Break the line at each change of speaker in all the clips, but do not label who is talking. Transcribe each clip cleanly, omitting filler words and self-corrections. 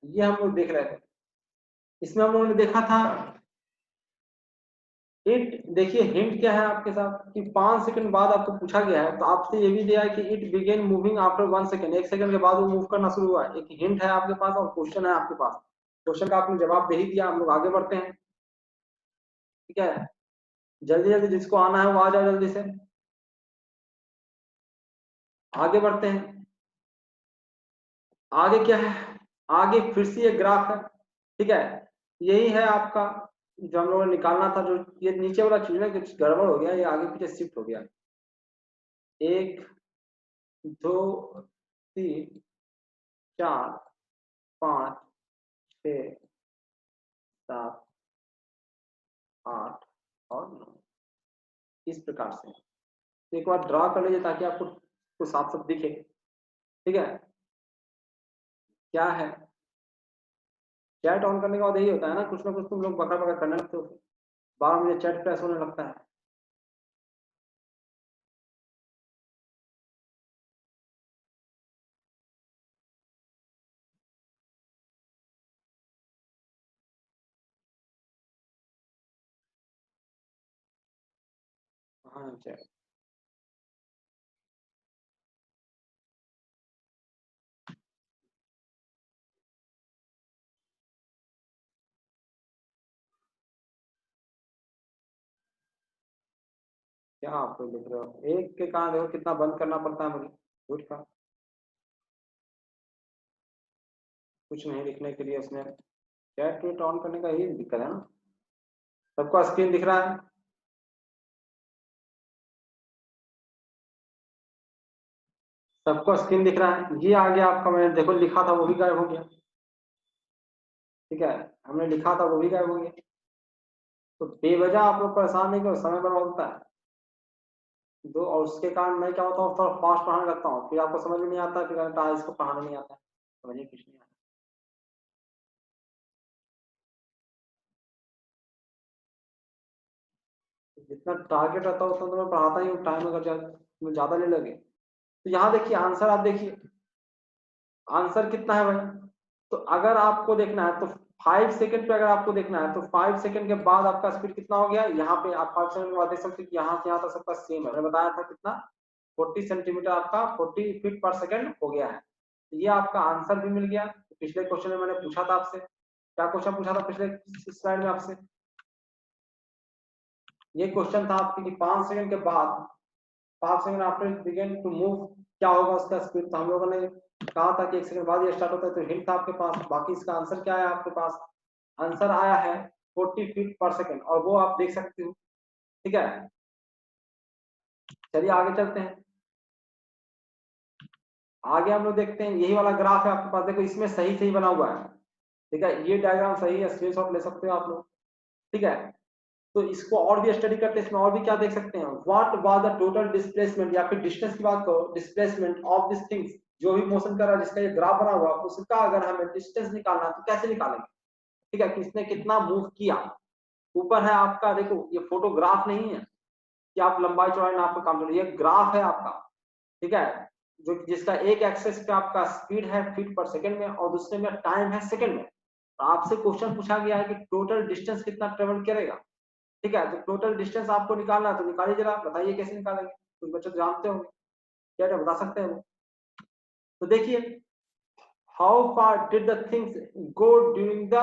ये हम लोग देख रहे थे। इसमें हम लोगों ने देखा था इट, देखिए हिंट क्या है आपके साथ कि 5 सेकंड बाद आपको पूछा गया है, तो आपसे ये भी दिया है कि it began moving after 1 second, 1 second के बाद वो मूव करना शुरू हुआ। एक हिंट है आपके पास और क्वेश्चन है आपके पास। क्वेश्चन का आपने जवाब दे ही दिया, हम लोग आगे बढ़ते हैं। ठीक है, जल्दी जल्दी जिसको आना है वो आ जाओ जल्दी से, आगे बढ़ते हैं। आगे क्या है, आगे फिर से ये ग्राफ है। ठीक है, यही है आपका जो हम लोगों ने निकालना था। जो ये नीचे वाला चीज है कुछ गड़बड़ हो गया, ये आगे पीछे शिफ्ट हो गया। 1 2 3 4 5 6 7 8 और 9, इस प्रकार से। तो एक बार ड्रा कर लीजिए ताकि आपको तो साफ साफ दिखे। ठीक है, क्या है, चैट ऑन करने के बाद यही होता है ना कुछ तुम लोग बकर बकर करने लगते हो, 12 मुझे चैट प्रेस होने लगता है। हाँ चैट, क्या आप कोई लिख रहे हो, एक के कारण देखो कितना बंद करना पड़ता है मुझे झूठ का, कुछ नहीं लिखने के लिए उसने चैट वेट ऑन करने का ही दिक्कत है ना। सबको स्क्रीन दिख रहा है, सबको स्क्रीन दिख रहा है। ये आ गया आपका, मैंने देखो लिखा था वो भी गायब हो गया। ठीक है, हमने लिखा था वो भी गायब हो गया। तो बेवजह आप लोग परेशान नहीं करो, समय बर्बाद होता है दो, और उसके कारण मैं क्या होता हूँ थोड़ा फास्ट पढ़ाने लगता हूँ, फिर आपको समझ में नहीं आता, फिर इसको पढ़ाने नहीं आता, समझिए कुछ नहीं आता। जितना टारगेट रहता है उतना तो मैं पढ़ाता ही हूँ, टाइम अगर ज्यादा ले लगे। तो यहाँ देखिए आंसर, आप देखिए आंसर कितना है भाई। तो अगर आपको देखना है तो 5 सेकंड पे अगर आपको देखना है तो 5 सेकंड के बाद आपका स्पीड कितना हो गया, यहाँ पे आप 5 सेकंड के बाद देख सकते हैं कि यहाँ से यहाँ तक सबका सेम है। मैंने बताया था कितना, 40 सेंटीमीटर आपका 40 फीट पर सेकंड हो गया है। तो ये आपका आंसर भी मिल गया। तो पिछले क्वेश्चन में मैंने पूछा था आपसे, क्या क्वेश्चन पूछा था पिछले स्लाइड में आपसे, ये क्वेश्चन था आपके कि 5 सेकंड के बाद, 5 second after begin to move, क्या होगा उसका स्पीड। तो हम लोगों ने कहा था कि 1 सेकंड बाद ये स्टार्ट होता है, तो हिंट था आपके पास। बाकी इसका आंसर क्या है आपके पास, आंसर आया है 40 फीट पर सेकंड, और वो आप देख सकते हो। ठीक है, चलिए आगे चलते हैं। आगे हम लोग देखते हैं, यही वाला ग्राफ है आपके पास, देखो इसमें सही सही बना हुआ है। ठीक है, ये डायग्राम सही है, स्क्रीनशॉट ले सकते हो आप लोग। ठीक है, तो इसको और भी स्टडी करते हैं, इसमें और भी क्या देख सकते हैं, what was the total displacement, या फिर डिस्टेंस की बात करो, डिस्प्लेसमेंट ऑफ दिस थिंग्स, जो भी मोशन कर रहा है जिसका ये ग्राफ बना हुआ उसका अगर हमें डिस्टेंस निकालना है तो कैसे निकालेंगे। ठीक है, किसने कितना मूव किया। ऊपर है आपका, देखो ये फोटोग्राफ नहीं है कि आप लंबाई चौड़ाई नाप के काम करो, ये ग्राफ है आपका। ठीक है, जो जिसका एक एक्सेस पे आपका स्पीड है फीट पर सेकंड में और दूसरे में टाइम है सेकंड में। तो आपसे क्वेश्चन पूछा गया है कि टोटल डिस्टेंस कितना ट्रेवल करेगा। ठीक है, तो टोटल डिस्टेंस आपको निकालना है, तो निकालिए जरा, बताइए कैसे निकालेंगे, कुछ बच्चे तो जानते होंगे, क्या बता सकते हैं वो। तो देखिए, how far did the things go during the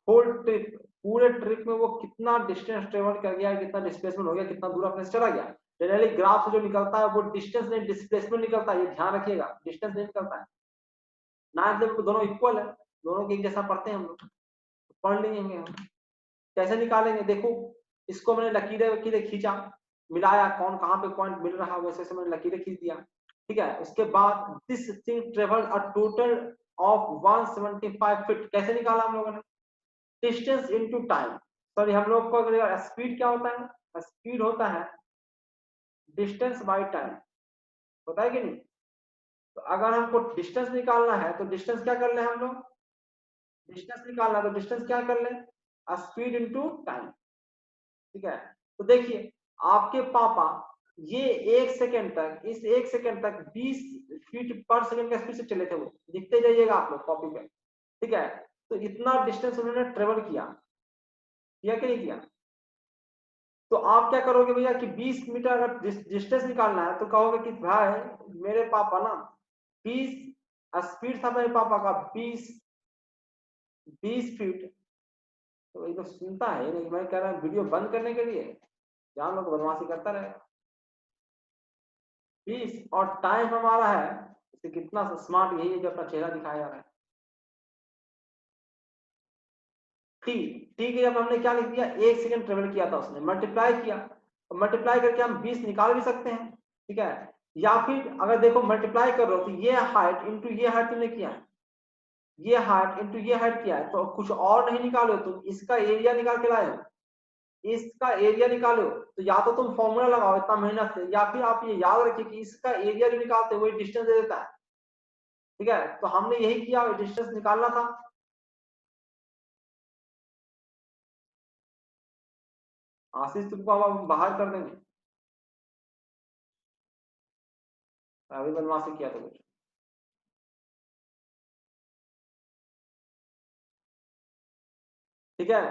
whole trip, पूरे ट्रिप में वो कितना डिस्टेंस ट्रेवल कर गया, कितना डिस्प्लेसमेंट हो गया, कितना दूर अपने से चला गया। जनरली ग्राफ से जो निकलता है वो डिस्टेंस नहीं डिस्प्लेसमेंट निकलता है, ये ध्यान रखिएगा, डिस्टेंस नहीं निकलता है। नाइन्थ लेवल में दोनों इक्वल है, दोनों के एक जैसा पढ़ते हैं हम लोग, पढ़ लेंगे हम। कैसे निकालेंगे, देखो इसको मैंने लकीरें वकीरें खींचा, मिलाया कौन कहाँ पे पॉइंट मिल रहा है, वैसे से मैंने लकीरें खींच दिया। ठीक है, उसके बाद this thing travel a total of 175 feet, कैसे निकाला हम लोगों ने, डिस्टेंस इनटू टाइम। सॉरी, हम लोग को अगर स्पीड क्या होता है, स्पीड होता है डिस्टेंस बाय टाइम, होता है कि नहीं। तो अगर हमको डिस्टेंस निकालना है तो डिस्टेंस क्या कर ले हम लोग, डिस्टेंस निकालना है तो डिस्टेंस क्या कर ले, स्पीड इनटू टाइम। ठीक है, तो देखिए आपके पापा ये 1 सेकंड तक, इस 1 सेकंड तक 20 फीट पर सेकंड का स्पीड से चले थे, वो लिखते जाइएगा आप लोग कॉपी पे। ठीक है, तो इतना डिस्टेंस उन्होंने ट्रेवल किया कि नहीं किया? तो आप क्या करोगे भैया कि 20 मीटर अगर डिस्टेंस निकालना है तो कहोगे कि भाई मेरे पापा ना 20 स्पीड था मेरे पापा का 20 फीट। तो ये तो सुनता है नहीं, मैं कह रहा हूँ वीडियो बंद करने के लिए जान लोग बदमाशी करता रहेगा। 20 और टाइम हमारा है, इसे कितना स्मार्ट यही है जो अपना चेहरा दिखाया जा रहा है। ठीक है, अब हमने क्या लिख दिया, 1 सेकंड ट्रेवल किया था उसने, मल्टीप्लाई किया, तो मल्टीप्लाई करके हम 20 निकाल भी सकते हैं, ठीक है। या फिर अगर देखो मल्टीप्लाई कर रहे हो तो ये हाइट इंटू ये हाइट तुमने किया है, ये हाइट इंटू ये हाइट किया है, तो कुछ और नहीं निकालो, तुम इसका एरिया निकाल के लाए हो, इसका एरिया निकालो। तो या तो तुम फॉर्मूला लगाओ इतना मेहनत से, या फिर आप ये याद रखिए कि इसका एरिया जो निकालते हैं वही डिस्टेंस दे देता है, ठीक है। तो हमने यही किया, डिस्टेंस निकालना था। आशीष तुमको अब हम बाहर कर देंगे, अभी बदमाशी किया तो कुछ। ठीक है,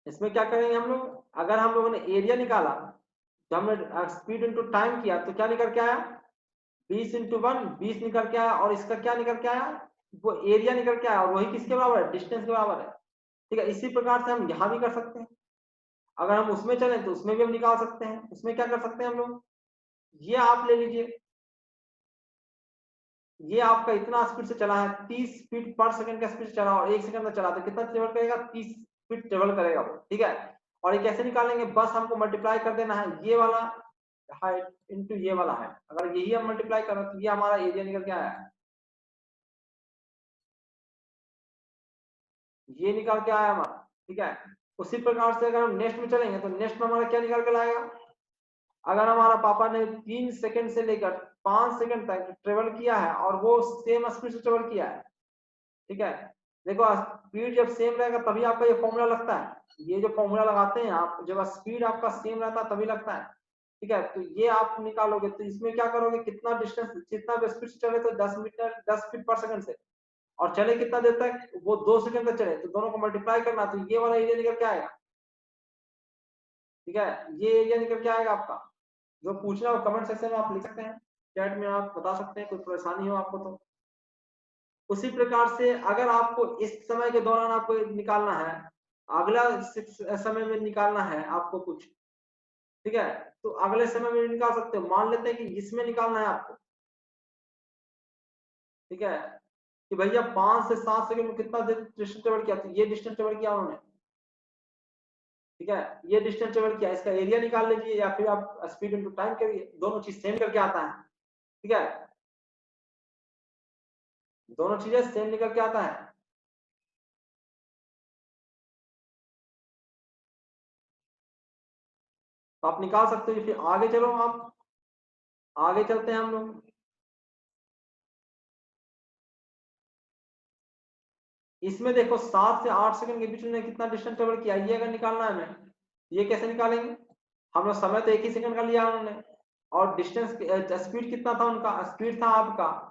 इसमें क्या करेंगे हम लोग, अगर हम लोगों ने एरिया निकाला तो हमने स्पीड इंटू टाइम किया तो क्या निकल के आया, 20 इंटू 1 20 निकल के आया, और इसका क्या निकल के आया, वो एरिया निकल के आया, और वही किसके बराबर है, डिस्टेंस के बराबर है, ठीक है। इसी प्रकार से हम यहाँ भी कर सकते हैं, अगर हम उसमें चले तो उसमें भी हम निकाल सकते हैं। उसमें क्या कर सकते हैं हम लोग, ये आप ले लीजिए, ये आपका इतना स्पीड से चला है, 30 फीट पर सेकंड का स्पीड से चला, और 1 सेकंड में चला तो कितना ट्रेवल करेगा, 30 फीट ट्रेवल करेगा वो, ठीक है। और ये कैसे निकालेंगे, बस हमको मल्टीप्लाई कर देना है, ये वाला हाइट इंटू ये वाला हाइट, अगर यही हम मल्टीप्लाई करें तो ये हमारा एरिया निकल के आया है, ये निकाल के आया हमारा, ठीक है। उसी प्रकार से अगर हम नेक्स्ट में चलेंगे तो नेक्स्ट में हमारा क्या निकाल के लाएगा, अगर हमारा पापा ने 3 सेकंड से लेकर 5 सेकंड तक ट्रेवल किया है और वो सेम स्पीड से ट्रेवल किया है, ठीक है। देखो स्पीड जब सेम रहेगा तभी आपका ये फॉर्मूला लगता है, ये जो फॉर्मूला लगाते हैं आप, जब स्पीड आपका सेम रहता है तभी लगता है, ठीक है। तो ये आप निकालोगे तो इसमें क्या करोगे, कितना डिस्टेंस, जितना भी स्पीड से चले तो 10 मीटर 10 फीट पर सेकंड से, और चले कितना देर तक, वो 2 सेकंड तक चले, तो दोनों को मल्टीप्लाई करना, तो ये वाला एरिया निकल के आएगा, ठीक है। ये एरिया निकल के आएगा आपका। जो पूछना हो कमेंट सेक्शन में आप लिख सकते हैं, चैट में आप बता सकते हैं, कोई परेशानी हो आपको तो। उसी प्रकार से अगर आपको इस समय के दौरान आपको निकालना है, अगला समय में निकालना है आपको कुछ, ठीक है, तो अगले समय में निकाल सकते हो। मान लेते हैं कि इसमें निकालना है आपको, ठीक है, कि भैया 5 से 7 सेकंड में कितना डिस्टेंस ट्रेवल किया, तो ये डिस्टेंस ट्रेवल किया उन्होंने, ठीक है, ये डिस्टेंस ट्रेवल किया, इसका एरिया निकाल लीजिए, या फिर आप स्पीड इनटू टाइम करिए, दोनों चीज सेम करके आता है, ठीक है, दोनों चीजें सेम निकल के आता है। तो आप निकाल सकते हो। फिर आगे चलो, आप आगे चलते हैं हम लोग। इसमें देखो 7 से 8 सेकंड के बीच में कितना डिस्टेंस ट्रेवल किया, ये अगर निकालना है हमें, ये कैसे निकालेंगे, हम लोग समय तो एक ही सेकंड का लिया उन्होंने, और डिस्टेंस स्पीड कितना था उनका, स्पीड था आपका,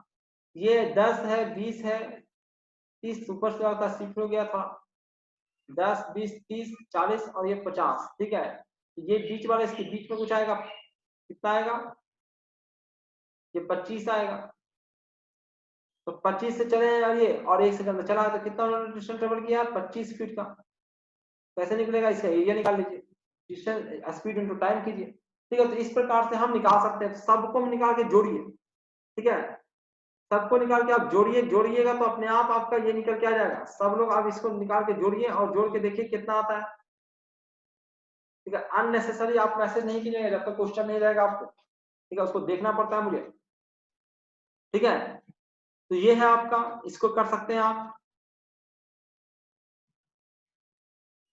ये 10 है 20 है 30 सुपर से होता शिफ्ट हो गया था, 10 20 30 40 और ये 50, ठीक है। ये बीच वाला, इसके बीच में कुछ आएगा, कितना आएगा, ये 25 आएगा। तो 25 से चले यार ये, और 1 सेकंड में चला है, तो कितना उन्होंने डिस्टेंस ट्रेवल किया, 25 फीट का। कैसे निकलेगा, इसका एरिया निकाल लीजिए, डिस्टेंस स्पीड इनटू टाइम कीजिए, ठीक है। तो इस प्रकार से हम निकाल सकते हैं, सबको हम निकाल के जोड़िए, ठीक है, सबको निकाल के आप जोड़िए, जोड़िएगा तो अपने आप आपका ये निकल के आ जाएगा। सब लोग आप इसको निकाल के जोड़िए और जोड़ के देखिए कितना आता है, ठीक है। अननेसेसरी आप मैसेज नहीं कीजिएगा जब तक क्वेश्चन नहीं रहेगा आपको, ठीक है, उसको देखना पड़ता है मुझे, ठीक है। तो ये है आपका, इसको कर सकते हैं आप,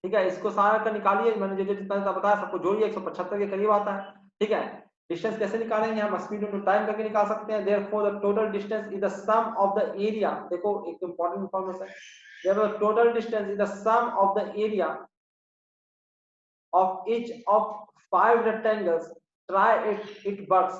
ठीक है। इसको सारा का निकालिए, मैंने जो जो जितना जितना बताया सबको जोड़िए, 175 के करीब आता है, ठीक है। डिस्टेंस कैसे निकालेंगे, हम स्पीड इनटू टाइम करके निकाल सकते हैं। Therefore the total distance is the sum of the area, देखो एक important information, therefore total distance is the sum of the area of each of 5 rectangles, try it works,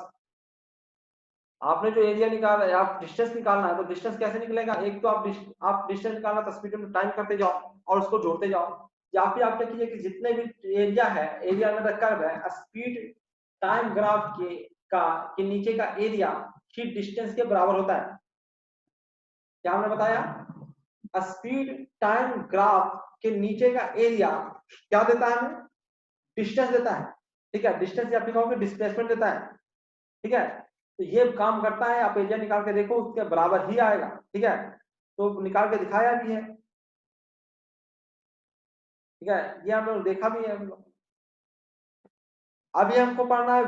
आपने जो area निकाला है, आप डिस्टेंस निकालना है, तो डिस्टेंस कैसे निकलेगा? एक तो आप डिस्टेंस निकालना, तो स्पीड में टाइम करते जाओ और उसको जोड़ते जाओ, या फिर आप क्या कीजिए कि जितने भी एरिया है, एरिया में कर्व है, स्पीड टाइम ग्राफ के नीचे का एरिया ही डिस्टेंस के बराबर होता है। क्या हमने बताया? स्पीड टाइम ग्राफ के नीचे का एरिया क्या देता है हमें? डिस्टेंस देता है। ठीक है, डिस्टेंस या फिर कहोगे डिस्प्लेसमेंट देता है। ठीक है, तो ये काम करता है, आप एरिया निकाल के देखो उसके बराबर ही आएगा। ठीक है, तो निकाल के दिखाया भी है। ठीक है, ये हम लोग देखा भी है हम लोग। अभी हमको पढ़ना है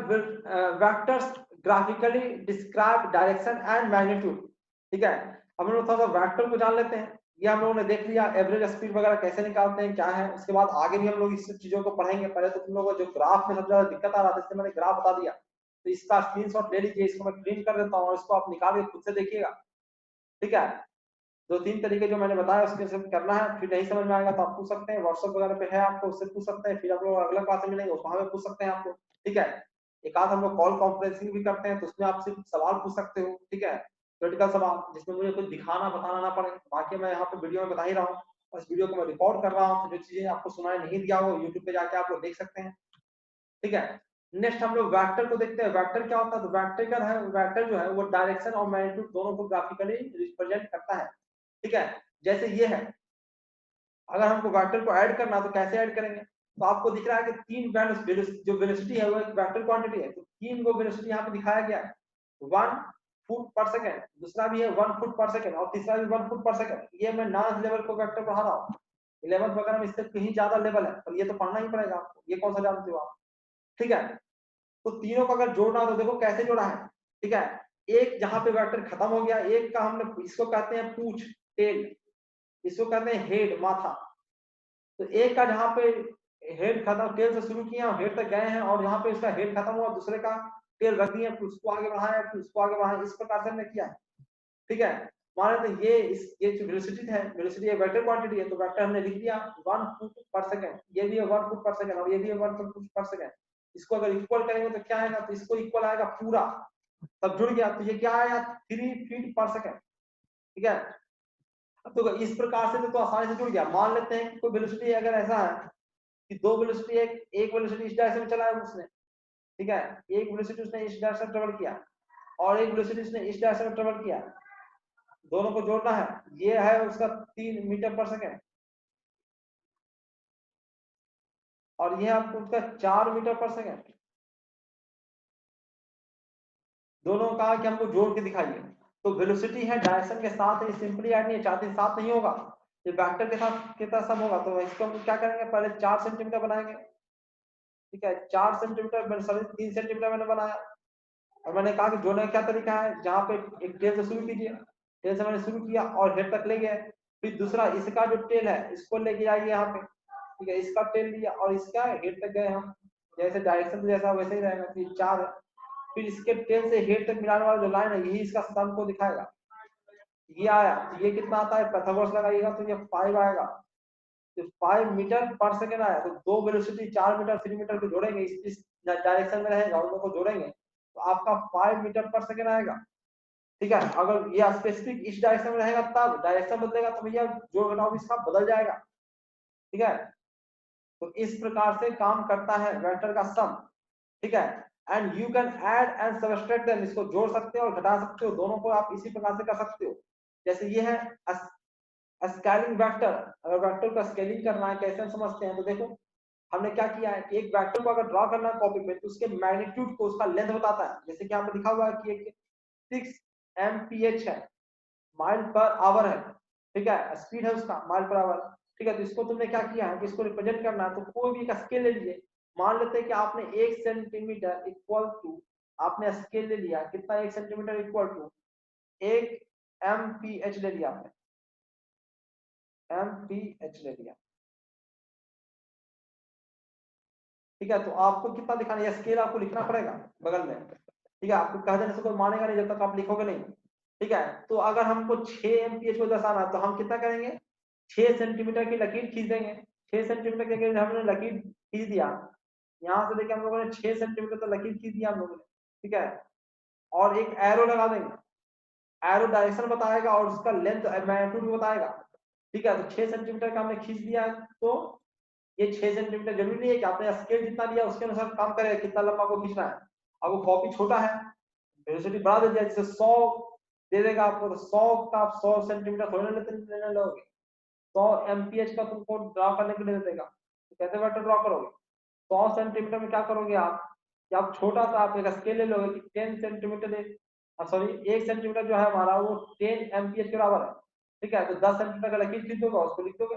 vectors graphically describe direction and magnitude. ठीक है, हम लोग थोड़ा सा वेक्टर को जान लेते हैं। ये हम लोगों ने देख लिया एवरेज स्पीड वगैरह कैसे निकालते हैं, क्या है। उसके बाद आगे भी हम लोग इस चीजों को पढ़ेंगे। पहले तो तुम लोगों को जो ग्राफ में सबसे ज्यादा दिक्कत आ रहा था, इसलिए मैंने ग्राफ बता दिया, तो इसका स्क्रीनशॉट ले लीजिए, इसको मैं प्रिंट कर देता हूँ और इसको आप निकाल के खुद से देखिएगा। ठीक है, 2-3 तरीके जो मैंने बताया उसके से करना है। फिर नहीं समझ में आएगा तो आप पूछ सकते हैं, व्हाट्सएप वगैरह पे है, आपको उससे पूछ सकते हैं। फिर आप लोग अगला क्लास में मिलेंगे, वहां पे पूछ सकते हैं आपको। ठीक है, एक आध हम लोग कॉल कॉन्फ्रेंसिंग भी करते हैं, तो उसमें आप सिर्फ सवाल पूछ सकते हो। ठीक है, क्रिटिकल सवाल जिसमें मुझे कुछ दिखाना बताना ना पड़े। बाकी मैं यहाँ पे वीडियो में बता ही रहा हूँ, और इस वीडियो को मैं रिकॉर्ड कर रहा हूँ, तो जो चीजें आपको सुनाई नहीं दिया हो यूट्यूब पे जाके आप लोग देख सकते हैं। ठीक है, नेक्स्ट हम लोग वेक्टर को देखते हैं। वेक्टर क्या होता है? तो वेक्टर जो है वो डायरेक्शन और मैग्नीट्यूड दोनों को ग्राफिकली रिप्रेजेंट करता है। ठीक है, जैसे ये है, अगर हमको वेक्टर को ऐड करना तो कैसे ऐड करेंगे? तो आपको दिख रहा है कि तीन जो वेलोसिटी है वो एक वेक्टर क्वांटिटी है, तो तीन को वेलोसिटी यहाँ पे दिखाया गया है। 1 फुट पर सेकंड, दूसरा भी है 1 फुट पर सेकंड, और तीसरा भी 1 फुट पर सेकंड। ये मैं 9th लेवल को वेक्टर पढ़ा रहा हूँ, 11th वगैरह में इससे कहीं ज्यादा लेवल है, पर ये तो पढ़ना ही पड़ेगा आपको। ये कौन सा जानते हो आप? ठीक है, तो तीनों को अगर जोड़ना तो देखो कैसे जोड़ा है। ठीक है, एक जहां पे वेक्टर खत्म हो गया, एक का हमने, इसको कहते हैं पूछ, टेल, इसको कहते हैं हेड, माथा। तो एक का जहाँ पे हेड खत्म, टेल से शुरू किया हेड तक गए हैं, और यहाँ पे इसका हेड खत्म हुआ, दूसरे का टेल रख दिया, फिर उसको आगे बढ़ाया, फिर उसको आगे बढ़ाया, इस प्रकार से हमने किया है। ठीक है, मान लेते हैं ये जो वेलोसिटी है, वेलोसिटी एक वेक्टर क्वांटिटी है, तो वेक्टर हमने लिख दिया 1 फुट पर सेकंड, ये भी है 1 फुट पर सेकंड, और ये भी है 1 फुट पर सेकंड। इसको अगर इक्वल करेंगे तो क्या आएगा? तो इसको इक्वल आएगा पूरा, तब जुड़ गया, तो ये क्या आया? 3 फीट पर सेकंड। ठीक है, तो इस प्रकार से तो आसानी से जुड़ गया। मान लेते हैं कि कोई वेलोसिटी अगर ऐसा है कि दो वेलोसिटी, एक वेलोसिटी इस डायरेक्शन में चला है उसने। ठीक है, एक वेलोसिटी उसने इस डायरेक्शन में ट्रेवल किया, और एक वेलोसिटी उसने इस डायरेक्शन में ट्रेवल किया, दोनों को जोड़ना है। ये है उसका 3 मीटर पर सेकंड, और ये आपको उसका 4 मीटर पर सेकंड। दोनों का कि हमको जोड़ के दिखाइए। तो वेलोसिटी है डायरेक्शन के साथ, ये सिंपली ऐड नहीं है, 4 साथ नहीं होगा, ये वेक्टर के साथ कितना सम होगा। तो इसको हम क्या करेंगे, पहले 4 सेंटीमीटर बनाएंगे। ठीक है, 4 सेंटीमीटर मैंने, सॉरी 3 सेंटीमीटर मैंने बनाया, और मैंने कहा कि जोड़ने का क्या तरीका है, जहाँ पे एक टेल से शुरू कीजिए, टेल से मैंने शुरू किया और हेड तक ले गया। फिर दूसरा इसका जो टेल है इसको लेके आइए यहाँ पे। ठीक है, इसका टेल लिया और इसका हेड तक गए हम, जैसे डायरेक्शन जैसा वैसे ही रहेगा। फिर 4 है, फिर इसके टेल से हेड तक मिलाने वाला जो लाइन है, यही इसका सम को दिखाएगा। ये आया, तो ये कितना आता है? पाइथागोरस लगाइएगा तो ये 5 आएगा। तो 5 मीटर पर सेकंड आया। तो दो वेलोसिटी 4 मीटर 3 मीटर को जोड़ेंगे, इस डायरेक्शन में रहेगा, उन दोनों को जोड़ेंगे तो आपका 5 मीटर पर सेकंड आएगा। ठीक है, अगर ये स्पेसिफिक इस डायरेक्शन में रहेगा, तब डायरेक्शन बदलेगा तो भैया जो घटाव इसका बदल जाएगा। ठीक है, तो इस प्रकार से काम करता है वेक्टर का सम। ठीक है, and you can add and subtract them, इसको जोड़ सकते हो और घटा सकते हो, दोनों को आप इसी प्रकार से कर सकते हो। जैसे ये है स्केलिंग वेक्टर। अगर वेक्टर का स्केलिंग करना है, कैसे हम समझते हैं, तो देखो हमने क्या किया है कि एक वेक्टर को अगर ड्रॉ करना है कॉपी पे, तो उसके मैग्नीट्यूड को, उसका लेंथ बताता है। जैसे कि यहाँ पे लिखा हुआ है कि एक 6 mph है, माइल पर आवर है। ठीक है, स्पीड है उसका माइल पर आवर। ठीक है, तो इसको तुमने क्या किया है कि इसको रिप्रेजेंट करना है, तो कोई भी एक स्केल ले लीजिए। मान लेते हैं कि आपने 1 सेंटीमीटर इक्वल टू, आपने स्केल ले लिया कितना, 1 सेंटीमीटर इक्वल टू 1 mph ले लिया आपने, mph ले लिया। ठीक है, तो आपको कितना दिखाना है, स्केल आपको लिखना पड़ेगा बगल में। ठीक है, आपको कह देने से कोई मानेगा नहीं जब तक आप लिखोगे नहीं। ठीक है, तो अगर हमको 6 एमपीएच को दर्शाना है, तो हम कितना करेंगे, 6 सेंटीमीटर की लकीर खींच देंगे। 6 सेंटीमीटर के लिए हमने लकीर खींच दिया, यहाँ से लेके हम लोगों ने 6 सेंटीमीटर तक लकीर खींच दिया हम लोगों ने। ठीक है, और एक एरो लगा देंगे, एरो डायरेक्शन बताएगा और उसका लेंथ मैग्नीट्यूड भी बताएगा। ठीक है, तो 6 सेंटीमीटर का हमने खींच दिया है, तो ये 6 सेंटीमीटर जरूरी नहीं है कि आपने स्केल जितना लिया उसके अनुसार काम करेगा, कितना लंबा को खींचना है। आपको कॉपी छोटा है, वेलोसिटी बढ़ा दीजिए, जैसे 100 दे देगा आपको, तो 100 का आप 100 सेंटीमीटर थोड़ी लेने लोगे, 100 एमपीएच का तुमको ड्रॉ करने के लिए दे देगा, तो कैसे वेक्टर ड्रॉ करोगे? 100 सेंटीमीटर में क्या करोगे आप, कि आप छोटा सा आप एक स्केल ले लोगे कि 10 सेंटीमीटर, सॉरी 1 सेंटीमीटर जो है हमारा वो 10 एमपीएच के बराबर है। ठीक है, तो 10 सेंटीमीटर का लकीर खींच दोगे, उसको लिख दोगे,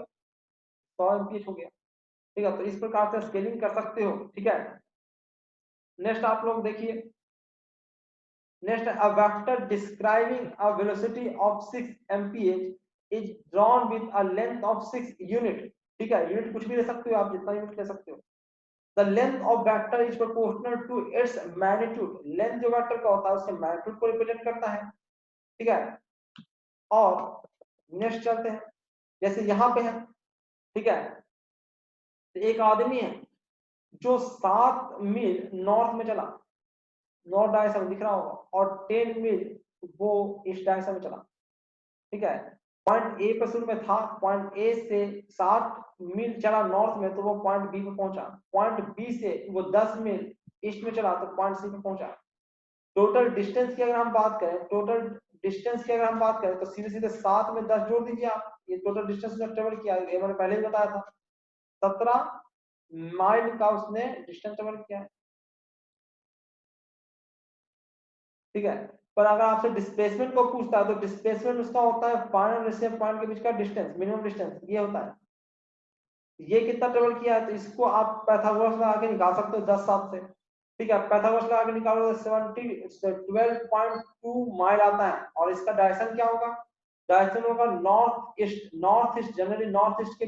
100 एमपीएच हो गया। ठीक है, तो इस प्रकार से स्केलिंग कर सकते हो। ठीक है, नेक्स्ट आप लोग देखिए, next a vector describing a velocity of 6 mph is drawn with a length of 6 unit. ठीक है, यूनिट कुछ भी ले सकते हो आप, जितना यूनिट ले सकते हो। The length of vector is proportional to its magnitude, length जो वेक्टर का होता है उसके मैग्नीट्यूड को रिप्रेजेंट करता है। ठीक है, और नेक्स्ट चलते हैं, जैसे यहाँ पे है। ठीक है, तो एक आदमी है जो 7 मील नॉर्थ में चला, नॉर्थ डायरेक्शन दिख रहा होगा, और 10 मील वो ईस्ट डायरेक्शन में चला। ठीक है, पॉइंट ए पर शुरू में था, पॉइंट ए से 7 मील चला नॉर्थ में, तो वो पॉइंट बी पे पहुंचा। पॉइंट बी से वो 10 मील ईस्ट में चला, तो पॉइंट सी पे पहुंचा। टोटल डिस्टेंस की अगर हम बात करें, टोटल डिस्टेंस की अगर हम बात करें, तो सीधे सीधे 7 में 10 जोड़ दीजिए आप, ये टोटल डिस्टेंस उसने ट्रेवल किया, ये मैंने पहले ही बताया था, 17 माइल का उसने डिस्टेंस ट्रेवल किया है। ठीक है, पर अगर आपसे डिस्प्लेसमेंट को पूछता है, तो डिस्प्लेसमेंट उसका होता है पॉइंट और रिसीव पॉइंट के बीच का डिस्टेंस, मिनिमम डिस्टेंस ये होता है। ये कितना ट्रेवल किया है, तो इसको आप पाइथागोरस लगा के निकाल सकते हो 10 7 से। ठीक है, पाइथागोरस लगा के निकालो तो 12.2 माइल आता है, और इसका डायरेक्शन क्या होगा, डायरेक्शन होगा north east. North east generally north east के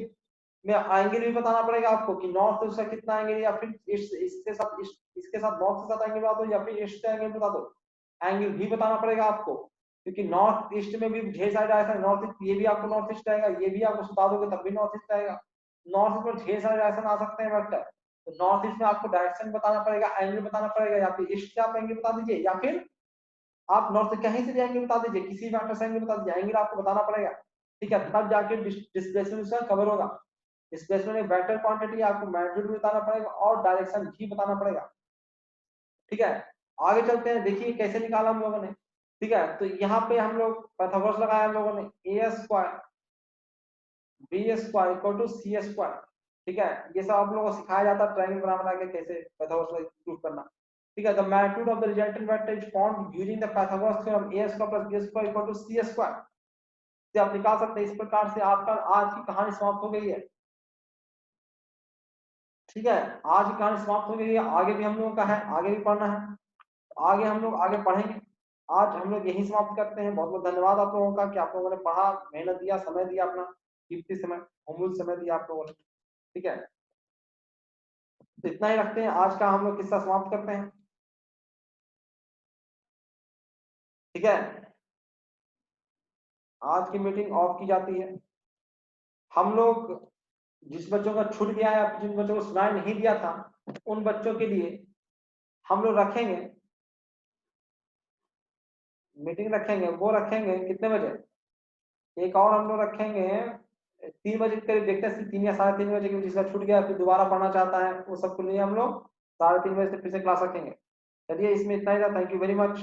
में एंगल भी बताना पड़ेगा आपको कि नॉर्थ ईस्ट का कितना एंगल, या फिर ईस्ट इसके साथ इसके साथ नॉर्थ के साथ एंगल बता दो, या फिर ईस्ट का एंगल बता दो, एंगल भी बताना पड़ेगा आपको, क्योंकि नॉर्थ ईस्ट में भी ढेर सारे डायरेक्शन, नॉर्थ ईस्ट ये भी आपको नॉर्थ ईस्ट आएगा, ये भी आपको बता दोगे तब भी नॉर्थ ईस्ट आएगा। नॉर्थ ईस्ट में ढेर सारे डायरेक्शन आ सकते हैं वेक्टर, तो नॉर्थ ईस्ट में आपको डायरेक्शन बताना पड़ेगा, एंगल बताना पड़ेगा, या फिर ईस्ट से आप एंगल बता दीजिए, या फिर आप नॉर्थ से कहीं से भी एंगल बता दीजिए, किसी वेक्टर से एंगल बता दीजिए, एंगल आपको बताना पड़ेगा। ठीक है, तब जाके डिस्प्लेसमेंट उसका कवर होगा। डिस्प्लेसमेंट एक वेक्टर क्वांटिटी, आपको मैग्नीट्यूड बताना पड़ेगा और डायरेक्शन भी बताना पड़ेगा। ठीक है, आगे चलते हैं, देखिए कैसे निकाला हम लोगों ने। ठीक है, तो यहाँ पे हम लोग पाइथागोरस लगाया हम लोगों ने, A square B square equal to C square. ठीक है, ये सब आप लोगों को सिखाया जाता है ट्रायंगल बना के कैसे पाइथागोरस प्रूव करना। ठीक है, the magnitude of the resultant vector is found using the Pythagoras theorem, A square plus B square equal to C square से आप निकाल सकते हैं। इस प्रकार से आपका आज की कहानी समाप्त हो गई है। ठीक है, आज की कहानी समाप्त हो गई है, आगे भी हम लोगों का है, आगे भी पढ़ना है, आगे हम लोग आगे पढ़ेंगे। आज हम लोग यही समाप्त करते हैं। बहुत बहुत धन्यवाद आप लोगों का कि आप लोगों ने पढ़ा, मेहनत दिया, समय दिया, अपना कीमती समय, अमूल्य समय दिया आप लोगों ने। ठीक है, तो इतना ही रखते हैं, आज का हम लोग किस्सा समाप्त करते हैं। ठीक है, आज की मीटिंग ऑफ की जाती है। हम लोग जिस बच्चों का छूट गया है, जिन बच्चों को सुनाई नहीं दिया था, उन बच्चों के लिए हम लोग रखेंगे मीटिंग, रखेंगे वो रखेंगे कितने बजे, एक और हम लोग रखेंगे 3 बजे के करीब, देखते हैं 3 या 3:30 बजे के, जिसका छूट गया फिर दोबारा पढ़ना चाहता है वो सबके लिए हम लोग 3:30 बजे से फिर से क्लास रखेंगे। चलिए, इसमें इतना ही था। Thank you very much.